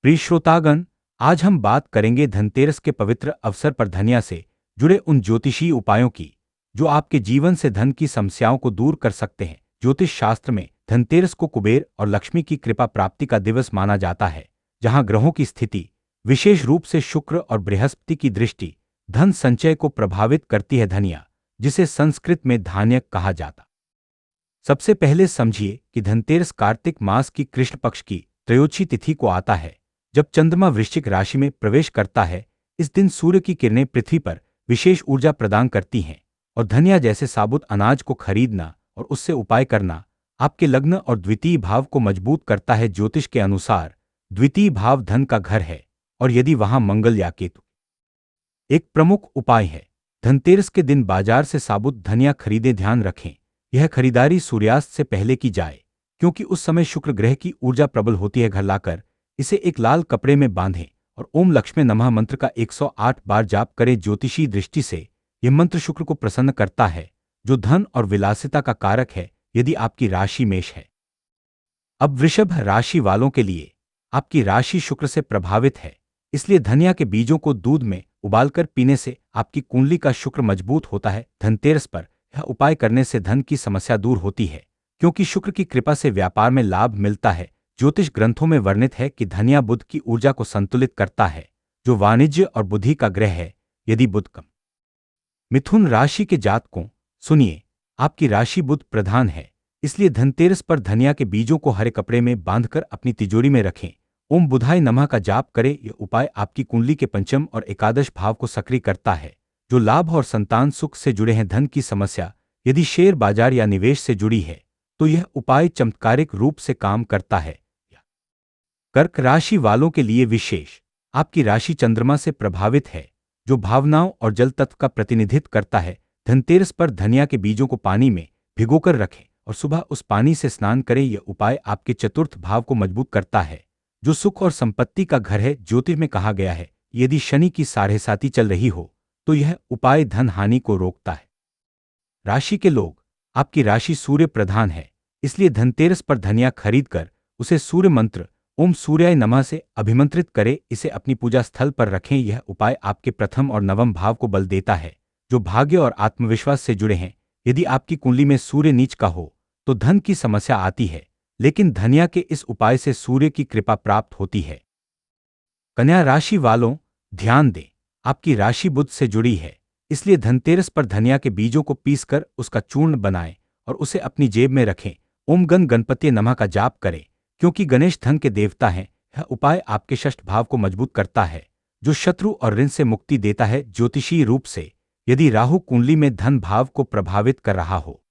प्रिय श्रोतागण, आज हम बात करेंगे धनतेरस के पवित्र अवसर पर धनिया से जुड़े उन ज्योतिषीय उपायों की जो आपके जीवन से धन की समस्याओं को दूर कर सकते हैं। ज्योतिष शास्त्र में धनतेरस को कुबेर और लक्ष्मी की कृपा प्राप्ति का दिवस माना जाता है, जहां ग्रहों की स्थिति, विशेष रूप से शुक्र और बृहस्पति की दृष्टि, धन संचय को प्रभावित करती है। धनिया, जिसे संस्कृत में धान्य कहा जाता। सबसे पहले समझिए कि धनतेरस कार्तिक मास की कृष्ण पक्ष की त्रयोदशी तिथि को आता है, जब चंद्रमा वृश्चिक राशि में प्रवेश करता है। इस दिन सूर्य की किरणें पृथ्वी पर विशेष ऊर्जा प्रदान करती हैं और धनिया जैसे साबुत अनाज को खरीदना और उससे उपाय करना आपके लग्न और द्वितीय भाव को मजबूत करता है। ज्योतिष के अनुसार द्वितीय भाव धन का घर है और यदि वहां मंगल या केतु एक प्रमुख उपाय है। धनतेरस के दिन बाजार से साबुत धनिया खरीदें। ध्यान रखें, यह खरीदारी सूर्यास्त से पहले की जाए, क्योंकि उस समय शुक्र ग्रह की ऊर्जा प्रबल होती है। घर लाकर इसे एक लाल कपड़े में बांधें और ओम लक्ष्मी नमः मंत्र का 108 बार जाप करें। ज्योतिषीय दृष्टि से यह मंत्र शुक्र को प्रसन्न करता है, जो धन और विलासिता का कारक है। यदि आपकी राशि मेष है। अब वृषभ राशि वालों के लिए आपकी राशि शुक्र से प्रभावित है, इसलिए धनिया के बीजों को दूध में उबालकर पीने से आपकी कुंडली का शुक्र मजबूत होता है। धनतेरस पर यह उपाय करने से धन की समस्या दूर होती है, क्योंकि शुक्र की कृपा से व्यापार में लाभ मिलता है। ज्योतिष ग्रंथों में वर्णित है कि धनिया बुध की ऊर्जा को संतुलित करता है, जो वाणिज्य और बुद्धि का ग्रह है। यदि बुध कम मिथुन राशि के जातकों, सुनिए, आपकी राशि बुध प्रधान है, इसलिए धनतेरस पर धनिया के बीजों को हरे कपड़े में बांधकर अपनी तिजोरी में रखें। ओम बुधाय नमः का जाप करें। यह उपाय आपकी कुंडली के पंचम और एकादश भाव को सक्रिय करता है, जो लाभ और संतान सुख से जुड़े हैं। धन की समस्या यदि शेयर बाजार या निवेश से जुड़ी है, तो यह उपाय चमत्कारिक रूप से काम करता है। कर्क राशि वालों के लिए विशेष, आपकी राशि चंद्रमा से प्रभावित है, जो भावनाओं और जल तत्व का प्रतिनिधित्व करता है। धनतेरस पर धनिया के बीजों को पानी में भिगोकर रखें और सुबह उस पानी से स्नान करें। यह उपाय आपके चतुर्थ भाव को मजबूत करता है, जो सुख और संपत्ति का घर है। ज्योतिष में कहा गया है, यदि शनि की साढ़ेसाती चल रही हो तो यह उपाय धन हानि को रोकता है। राशि के लोग, आपकी राशि सूर्य प्रधान है, इसलिए धनतेरस पर धनिया खरीदकर उसे सूर्य मंत्र ओम सूर्याय नमः से अभिमंत्रित करें। इसे अपनी पूजा स्थल पर रखें। यह उपाय आपके प्रथम और नवम भाव को बल देता है, जो भाग्य और आत्मविश्वास से जुड़े हैं। यदि आपकी कुंडली में सूर्य नीच का हो तो धन की समस्या आती है, लेकिन धनिया के इस उपाय से सूर्य की कृपा प्राप्त होती है। कन्या राशि वालों, ध्यान दें, आपकी राशि बुध से जुड़ी है, इसलिए धनतेरस पर धनिया के बीजों को पीसकर उसका चूर्ण बनाएं और उसे अपनी जेब में रखें। ओम गणपति नमः का जाप करें, क्योंकि गणेश धन के देवता हैं। यह उपाय आपके षष्ठ भाव को मजबूत करता है, जो शत्रु और ऋण से मुक्ति देता है। ज्योतिषीय रूप से यदि राहु कुंडली में धन भाव को प्रभावित कर रहा हो।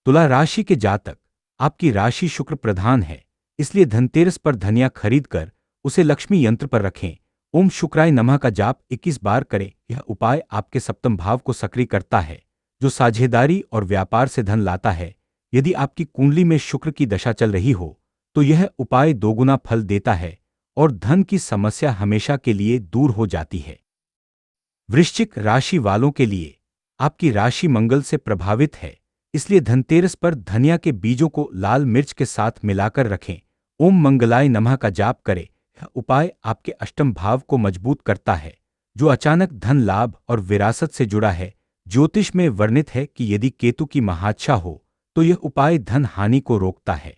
तुला राशि के जातक, आपकी राशि शुक्र प्रधान है, इसलिए धनतेरस पर धनिया खरीदकर उसे लक्ष्मी यंत्र पर रखें। ओम शुक्राय नमः का जाप 21 बार करें। यह उपाय आपके सप्तम भाव को सक्रिय करता है, जो साझेदारी और व्यापार से धन लाता है। यदि आपकी कुंडली में शुक्र की दशा चल रही हो तो यह उपाय दोगुना फल देता है और धन की समस्या हमेशा के लिए दूर हो जाती है। वृश्चिक राशि वालों के लिए आपकी राशि मंगल से प्रभावित है, इसलिए धनतेरस पर धनिया के बीजों को लाल मिर्च के साथ मिलाकर रखें। ओम मंगलाय नमः का जाप करें। यह उपाय आपके अष्टम भाव को मजबूत करता है, जो अचानक धन लाभ और विरासत से जुड़ा है। ज्योतिष में वर्णित है कि यदि केतु की महादशा हो तो यह उपाय धन हानि को रोकता है।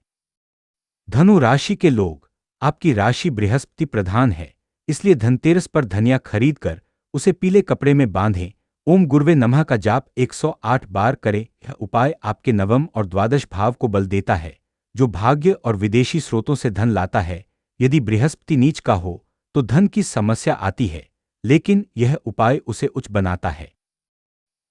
धनु राशि के लोग, आपकी राशि बृहस्पति प्रधान है, इसलिए धनतेरस पर धनिया खरीदकर उसे पीले कपड़े में बांधें। ओम गुरुवे नमः का जाप 108 बार करें। यह उपाय आपके नवम और द्वादश भाव को बल देता है, जो भाग्य और विदेशी स्रोतों से धन लाता है। यदि बृहस्पति नीच का हो तो धन की समस्या आती है, लेकिन यह उपाय उसे उच्च बनाता है।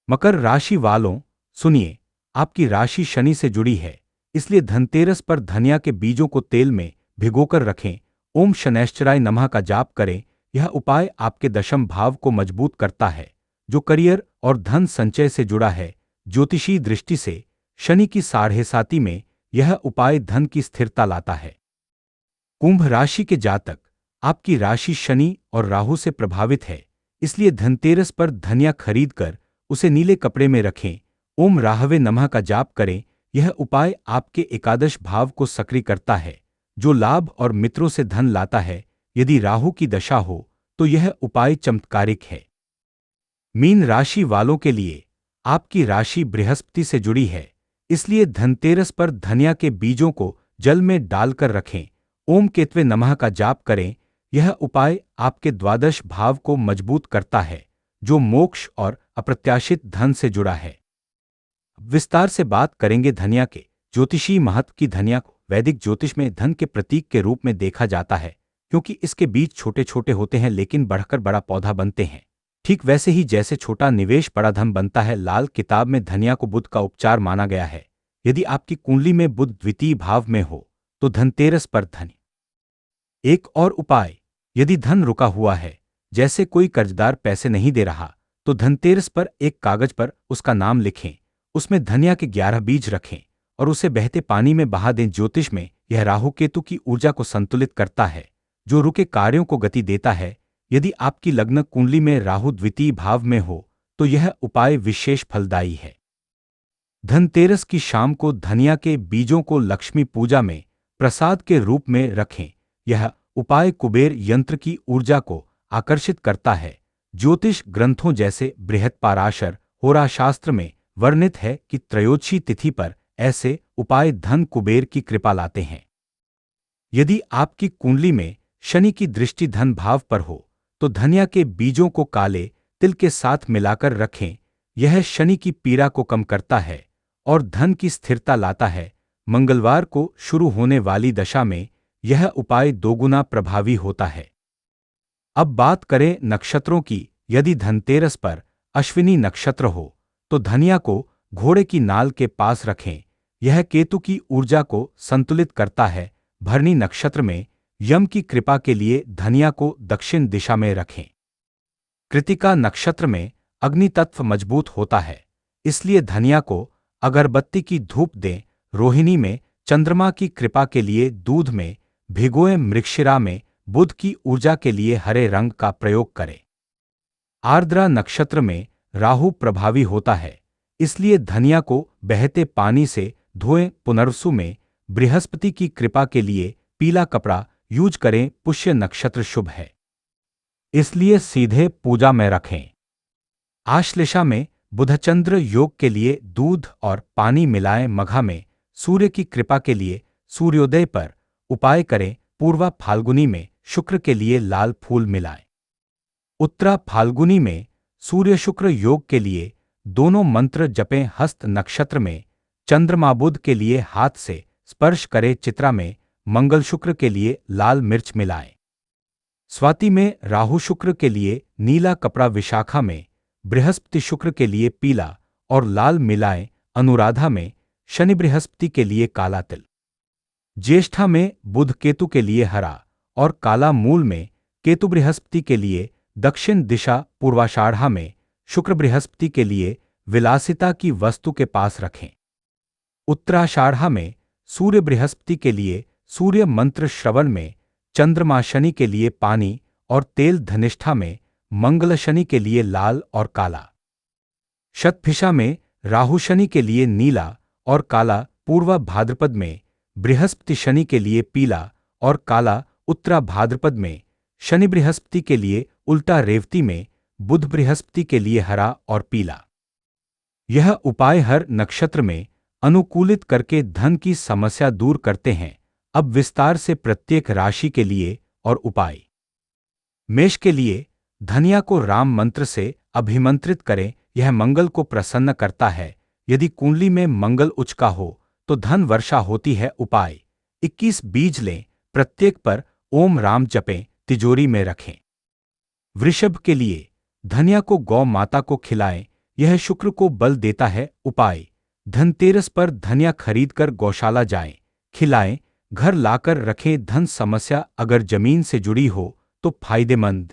मकर राशि वालों, सुनिए, आपकी राशि शनि से जुड़ी है, इसलिए धनतेरस पर धनिया के बीजों को तेल में भिगोकर रखें। ओम शनैश्चराय नमः का जाप करें। यह उपाय आपके दशम भाव को मजबूत करता है, जो करियर और धन संचय से जुड़ा है। ज्योतिषीय दृष्टि से शनि की साढ़ेसाती में यह उपाय धन की स्थिरता लाता है। कुंभ राशि के जातक, आपकी राशि शनि और राहु से प्रभावित है, इसलिए धनतेरस पर धनिया खरीदकर उसे नीले कपड़े में रखें। ओम राहवे नमः का जाप करें। यह उपाय आपके एकादश भाव को सक्रिय करता है, जो लाभ और मित्रों से धन लाता है। यदि राहु की दशा हो तो यह उपाय चमत्कारिक है। मीन राशि वालों के लिए आपकी राशि बृहस्पति से जुड़ी है, इसलिए धनतेरस पर धनिया के बीजों को जल में डालकर रखें। ओम केतवे नमः का जाप करें। यह उपाय आपके द्वादश भाव को मजबूत करता है, जो मोक्ष और अप्रत्याशित धन से जुड़ा है। विस्तार से बात करेंगे धनिया के ज्योतिषी महत्व की। धनिया को वैदिक ज्योतिष में धन के प्रतीक के रूप में देखा जाता है, क्योंकि इसके बीज छोटे छोटे होते हैं लेकिन बढ़कर बड़ा पौधा बनते हैं। ठीक वैसे ही जैसे छोटा निवेश बड़ा धन बनता है। लाल किताब में धनिया को बुध का उपचार माना गया है। यदि आपकी कुंडली में बुध द्वितीय भाव में हो तो धनतेरस पर धन। एक और उपाय, यदि धन रुका हुआ है, जैसे कोई कर्जदार पैसे नहीं दे रहा, तो धनतेरस पर एक कागज पर उसका नाम लिखें, उसमें धनिया के 11 बीज रखें और उसे बहते पानी में बहा दें। ज्योतिष में यह राहु केतु की ऊर्जा को संतुलित करता है, जो रुके कार्यों को गति देता है। यदि आपकी लग्न कुंडली में राहु द्वितीय भाव में हो तो यह उपाय विशेष फलदायी है। धनतेरस की शाम को धनिया के बीजों को लक्ष्मी पूजा में प्रसाद के रूप में रखें। यह उपाय कुबेर यंत्र की ऊर्जा को आकर्षित करता है। ज्योतिष ग्रंथों जैसे बृहत्पराशर होराशास्त्र में वर्णित है कि त्रयोदशी तिथि पर ऐसे उपाय धन कुबेर की कृपा लाते हैं। यदि आपकी कुंडली में शनि की दृष्टि धन भाव पर हो तो धनिया के बीजों को काले तिल के साथ मिलाकर रखें। यह शनि की पीड़ा को कम करता है और धन की स्थिरता लाता है। मंगलवार को शुरू होने वाली दशा में यह उपाय दोगुना प्रभावी होता है। अब बात करें नक्षत्रों की। यदि धनतेरस पर अश्विनी नक्षत्र हो तो धनिया को घोड़े की नाल के पास रखें। यह केतु की ऊर्जा को संतुलित करता है। भरणी नक्षत्र में यम की कृपा के लिए धनिया को दक्षिण दिशा में रखें। कृतिका नक्षत्र में अग्नि तत्व मजबूत होता है, इसलिए धनिया को अगरबत्ती की धूप दें। रोहिणी में चंद्रमा की कृपा के लिए दूध में भिगोए। मृगशिरा में बुध की ऊर्जा के लिए हरे रंग का प्रयोग करें। आर्द्रा नक्षत्र में राहु प्रभावी होता है, इसलिए धनिया को बहते पानी से धोएं। पुनर्वसु में बृहस्पति की कृपा के लिए पीला कपड़ा यूज करें। पुष्य नक्षत्र शुभ है, इसलिए सीधे पूजा में रखें। आश्लेषा में बुधचंद्र योग के लिए दूध और पानी मिलाएं। मघा में सूर्य की कृपा के लिए सूर्योदय पर उपाय करें। पूर्वा फाल्गुनी में शुक्र के लिए लाल फूल मिलाएं। उत्तरा फाल्गुनी में सूर्य शुक्र योग के लिए दोनों मंत्र जपें। हस्त नक्षत्र में चंद्रमा बुध के लिए हाथ से स्पर्श करें। चित्रा में मंगल शुक्र के लिए लाल मिर्च मिलाएं। स्वाति में राहु शुक्र के लिए नीला कपड़ा। विशाखा में बृहस्पति शुक्र के लिए पीला और लाल मिलाएं। अनुराधा में शनि बृहस्पति के लिए काला तिल। ज्येष्ठा में बुध केतु के लिए हरा और काला। मूल में केतु बृहस्पति के लिए दक्षिण दिशा। पूर्वाषाढ़ा में शुक्र बृहस्पति के लिए विलासिता की वस्तु के पास रखें। उत्तराषाढ़ा में सूर्य बृहस्पति के लिए सूर्य मंत्र श्रवण में चंद्रमा शनि के लिए पानी और तेल। धनिष्ठा में मंगल शनि के लिए लाल और काला। शतभिषा में राहु शनि के लिए नीला और काला। पूर्वा भाद्रपद में बृहस्पति शनि के लिए पीला और काला। उत्तरा भाद्रपद में शनि बृहस्पति के लिए उल्टा। रेवती में बुध बृहस्पति के लिए हरा और पीला। यह उपाय हर नक्षत्र में अनुकूलित करके धन की समस्या दूर करते हैं। अब विस्तार से प्रत्येक राशि के लिए और उपाय। मेष के लिए धनिया को राम मंत्र से अभिमंत्रित करें, यह मंगल को प्रसन्न करता है। यदि कुंडली में मंगल उच्च का हो तो धन वर्षा होती है। उपाय 21 बीज लें, प्रत्येक पर ओम राम जपें, तिजोरी में रखें। वृषभ के लिए धनिया को गौ माता को खिलाएं, यह शुक्र को बल देता है। उपाय धनतेरस पर धनिया खरीदकर गौशाला जाएं, खिलाएं, घर लाकर रखें। धन समस्या अगर जमीन से जुड़ी हो तो फायदेमंद।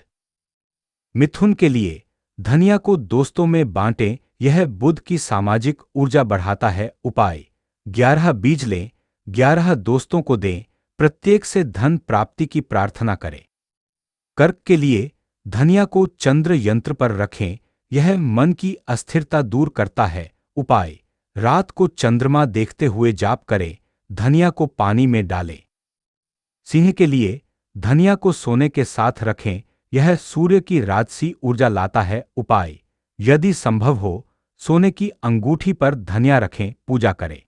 मिथुन के लिए धनिया को दोस्तों में बांटें, यह बुध की सामाजिक ऊर्जा बढ़ाता है। उपाय 11 बीज लें, 11 दोस्तों को दें, प्रत्येक से धन प्राप्ति की प्रार्थना करें। कर्क के लिए धनिया को चंद्र यंत्र पर रखें, यह मन की अस्थिरता दूर करता है। उपाय रात को चंद्रमा देखते हुए जाप करें, धनिया को पानी में डालें। सिंह के लिए धनिया को सोने के साथ रखें, यह सूर्य की राजसी ऊर्जा लाता है। उपाय: यदि संभव हो, सोने की अंगूठी पर धनिया रखें, पूजा करें।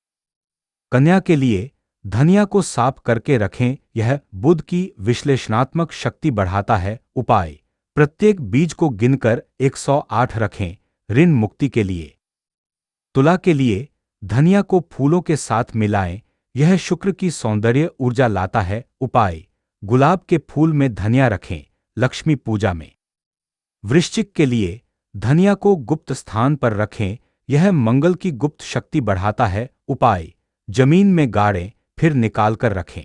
कन्या के लिए धनिया को साफ करके रखें, यह बुध की विश्लेषणात्मक शक्ति बढ़ाता है। उपाय: प्रत्येक बीज को गिनकर 108 रखें, ऋण मुक्ति के लिए। तुला के लिए धनिया को फूलों के साथ मिलाएं, यह शुक्र की सौंदर्य ऊर्जा लाता है। उपाय: गुलाब के फूल में धनिया रखें, लक्ष्मी पूजा में। वृश्चिक के लिए धनिया को गुप्त स्थान पर रखें, यह मंगल की गुप्त शक्ति बढ़ाता है। उपाय: जमीन में गाड़ें, फिर निकालकर रखें।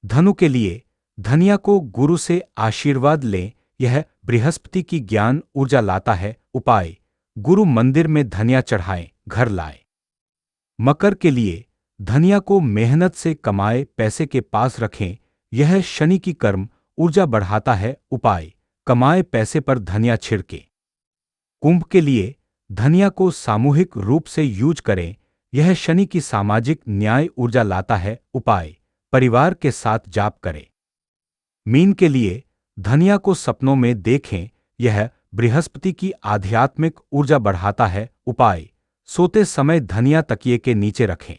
धनु के लिए धनिया को गुरु से आशीर्वाद लें, यह बृहस्पति की ज्ञान ऊर्जा लाता है। उपाय: गुरु मंदिर में धनिया चढ़ाएं, घर लाएं। मकर के लिए धनिया को मेहनत से कमाए पैसे के पास रखें, यह शनि की कर्म ऊर्जा बढ़ाता है। उपाय: कमाए पैसे पर धनिया छिड़के। कुंभ के लिए धनिया को सामूहिक रूप से यूज करें, यह शनि की सामाजिक न्याय ऊर्जा लाता है। उपाय: परिवार के साथ जाप करें। मीन के लिए धनिया को सपनों में देखें, यह बृहस्पति की आध्यात्मिक ऊर्जा बढ़ाता है। उपाय: सोते समय धनिया तकिए के नीचे रखें।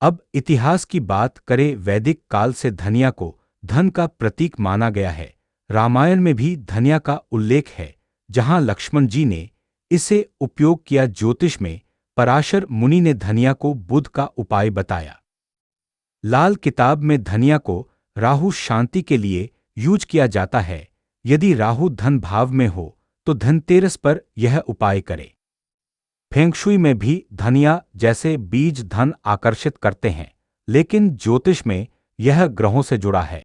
अब इतिहास की बात करें। वैदिक काल से धनिया को धन का प्रतीक माना गया है। रामायण में भी धनिया का उल्लेख है, जहां लक्ष्मण जी ने इसे उपयोग किया। ज्योतिष में पराशर मुनि ने धनिया को बुध का उपाय बताया। लाल किताब में धनिया को राहु शांति के लिए यूज किया जाता है। यदि राहु धन भाव में हो तो धनतेरस पर यह उपाय करें। फेंगशुई में भी धनिया जैसे बीज धन आकर्षित करते हैं, लेकिन ज्योतिष में यह ग्रहों से जुड़ा है।